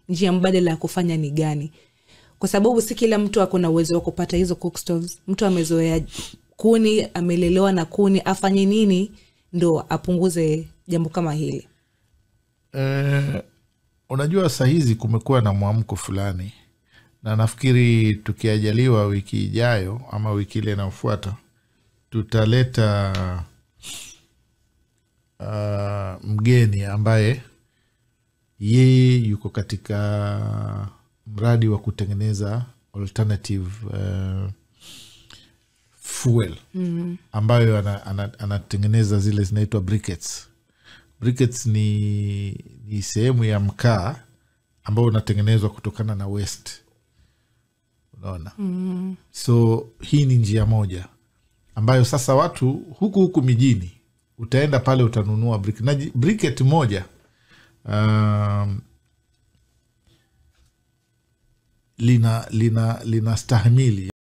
njia mbadala ya kufanya ni gani, kwa sababu si kila mtu akona uwezo wa kupata hizo cook stoves. Mtu amezoea kuni, amelelewa na kuni, afanye nini ndo apunguze jambo kama hili? Unajua saa hizi kumekuwa na mwamko fulani, na nafikiri tukiajaliwa wiki ijayo ama wiki ile inayofuata tutaleta mgeni ambaye yeye yuko katika mradi wa kutengeneza alternative fuel ambayo anatengeneza zile zinaitwa briquettes. Briquettes ni sehemu ya mkaa ambayo unatengenezwa kutokana na waste, unaona. So hii ni njia moja ambayo sasa watu huku mijini utaenda pale utanunua briquette moja lina stahimili